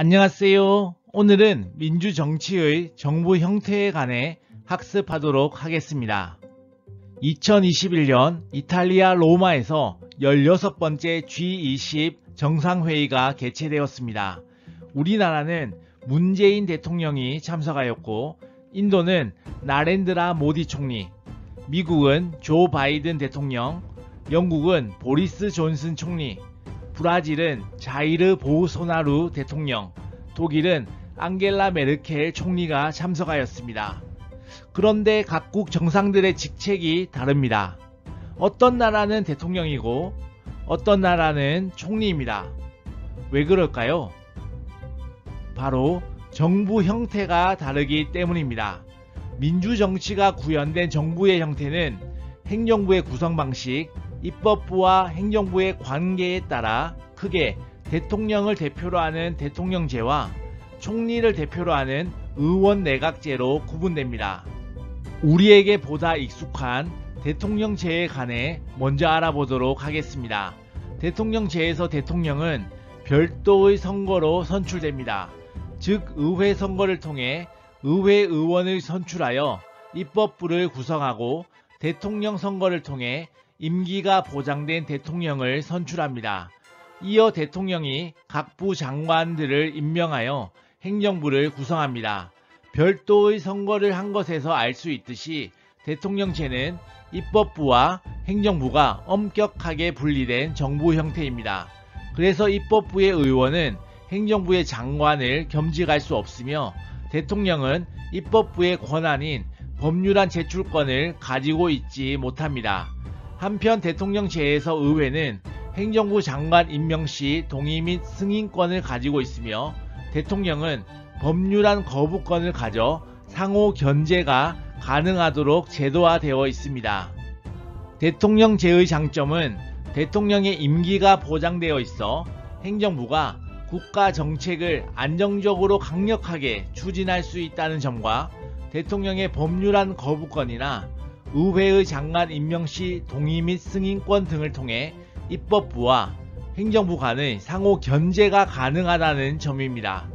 안녕하세요. 오늘은 민주정치의 정부 형태에 관해 학습하도록 하겠습니다. 2021년 이탈리아 로마에서 16번째 G20 정상회의가 개최되었습니다. 우리나라는 문재인 대통령이 참석하였고, 인도는 나렌드라 모디 총리, 미국은 조 바이든 대통령, 영국은 보리스 존슨 총리, 브라질은 자이르 보우소나루 대통령, 독일은 앙겔라 메르켈 총리가 참석하였습니다. 그런데 각국 정상들의 직책이 다릅니다. 어떤 나라는 대통령이고 어떤 나라는 총리입니다. 왜 그럴까요? 바로 정부 형태가 다르기 때문입니다. 민주정치가 구현된 정부의 형태는 행정부의 구성 방식, 입법부와 행정부의 관계에 따라 크게 대통령을 대표로 하는 대통령제와 총리를 대표로 하는 의원내각제로 구분됩니다. 우리에게 보다 익숙한 대통령제에 관해 먼저 알아보도록 하겠습니다. 대통령제에서 대통령은 별도의 선거로 선출됩니다. 즉, 의회 선거를 통해 의회 의원을 선출하여 입법부를 구성하고, 대통령 선거를 통해 임기가 보장된 대통령을 선출합니다. 이어 대통령이 각부 장관들을 임명하여 행정부를 구성합니다. 별도의 선거를 한 것에서 알 수 있듯이 대통령제는 입법부와 행정부가 엄격하게 분리된 정부 형태입니다. 그래서 입법부의 의원은 행정부의 장관을 겸직할 수 없으며, 대통령은 입법부의 권한인 법률안 제출권을 가지고 있지 못합니다. 한편 대통령제에서 의회는 행정부 장관 임명 시 동의 및 승인권을 가지고 있으며, 대통령은 법률안 거부권을 가져 상호 견제가 가능하도록 제도화되어 있습니다. 대통령제의 장점은 대통령의 임기가 보장되어 있어 행정부가 국가 정책을 안정적으로 강력하게 추진할 수 있다는 점과, 대통령의 법률안 거부권이나 의회의 장관 임명 시 동의 및 승인권 등을 통해 입법부와 행정부 간의 상호 견제가 가능하다는 점입니다.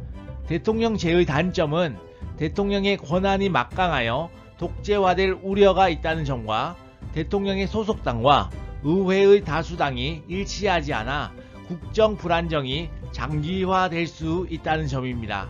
대통령제의 단점은 대통령의 권한이 막강하여 독재화될 우려가 있다는 점과, 대통령의 소속당과 의회의 다수당이 일치하지 않아 국정 불안정이 장기화될 수 있다는 점입니다.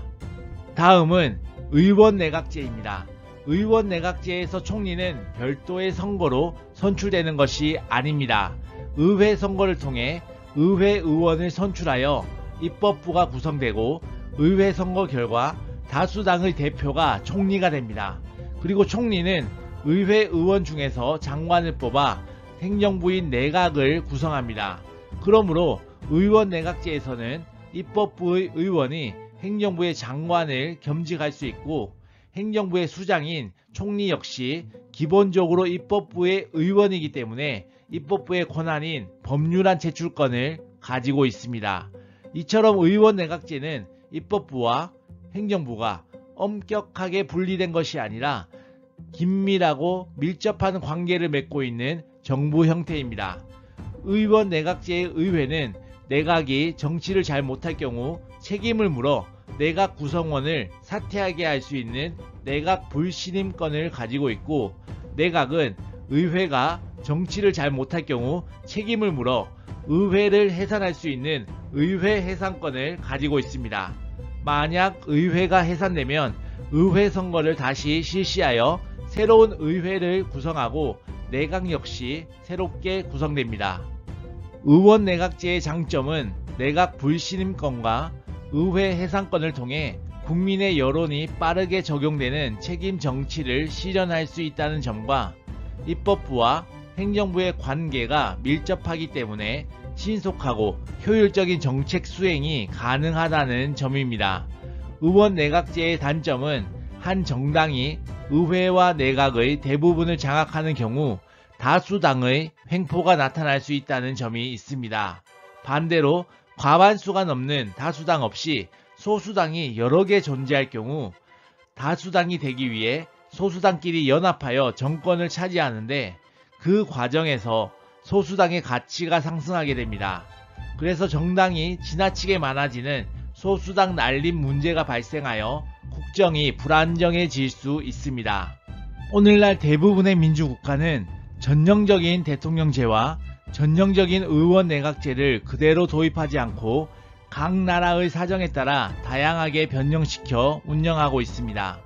다음은 의원내각제입니다. 의원내각제에서 총리는 별도의 선거로 선출되는 것이 아닙니다. 의회 선거를 통해 의회 의원을 선출하여 입법부가 구성되고, 의회 선거 결과 다수당의 대표가 총리가 됩니다. 그리고 총리는 의회 의원 중에서 장관을 뽑아 행정부인 내각을 구성합니다. 그러므로 의원내각제에서는 입법부의 의원이 행정부의 장관을 겸직할 수 있고, 행정부의 수장인 총리 역시 기본적으로 입법부의 의원이기 때문에 입법부의 권한인 법률안 제출권을 가지고 있습니다. 이처럼 의원내각제는 입법부와 행정부가 엄격하게 분리된 것이 아니라 긴밀하고 밀접한 관계를 맺고 있는 정부 형태입니다. 의원내각제의 의회는 내각이 정치를 잘 못할 경우 책임을 물어 내각 구성원을 사퇴하게 할 수 있는 내각 불신임권을 가지고 있고, 내각은 의회가 정치를 잘 못할 경우 책임을 물어 의회를 해산할 수 있는 의회 해산권을 가지고 있습니다. 만약 의회가 해산되면 의회 선거를 다시 실시하여 새로운 의회를 구성하고 내각 역시 새롭게 구성됩니다. 의원내각제의 장점은 내각 불신임권과 의회 해산권을 통해 국민의 여론이 빠르게 적용되는 책임 정치를 실현할 수 있다는 점과, 입법부와 행정부의 관계가 밀접하기 때문에 신속하고 효율적인 정책 수행이 가능하다는 점입니다. 의원내각제의 단점은 한 정당이 의회와 내각의 대부분을 장악하는 경우 다수당의 횡포가 나타날 수 있다는 점이 있습니다. 반대로 과반수가 넘는 다수당 없이 소수당이 여러 개 존재할 경우 다수당이 되기 위해 소수당끼리 연합하여 정권을 차지하는데, 그 과정에서 소수당의 가치가 상승하게 됩니다. 그래서 정당이 지나치게 많아지는 소수당 난립 문제가 발생하여 국정이 불안정해질 수 있습니다. 오늘날 대부분의 민주국가는 전형적인 대통령제와 전형적인 의원 내각제를 그대로 도입하지 않고 각 나라의 사정에 따라 다양하게 변형시켜 운영하고 있습니다.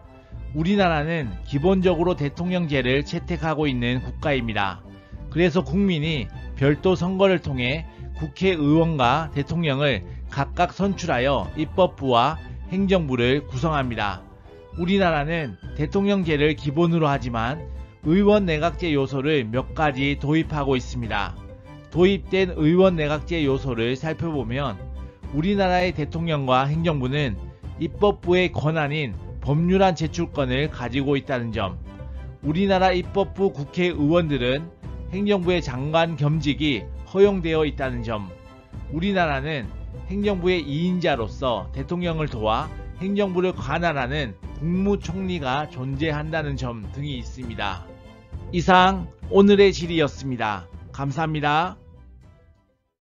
우리나라는 기본적으로 대통령제를 채택하고 있는 국가입니다. 그래서 국민이 별도 선거를 통해 국회의원과 대통령을 각각 선출하여 입법부와 행정부를 구성합니다. 우리나라는 대통령제를 기본으로 하지만 의원 내각제 요소를 몇 가지 도입하고 있습니다. 도입된 의원 내각제 요소를 살펴보면 우리나라의 대통령과 행정부는 입법부의 권한인 법률안 제출권을 가지고 있다는 점, 우리나라 입법부 국회의원들은 행정부의 장관 겸직이 허용되어 있다는 점, 우리나라는 행정부의 2인자로서 대통령을 도와 행정부를 관할하는 국무총리가 존재한다는 점 등이 있습니다. 이상 오늘의 질의였습니다. 감사합니다.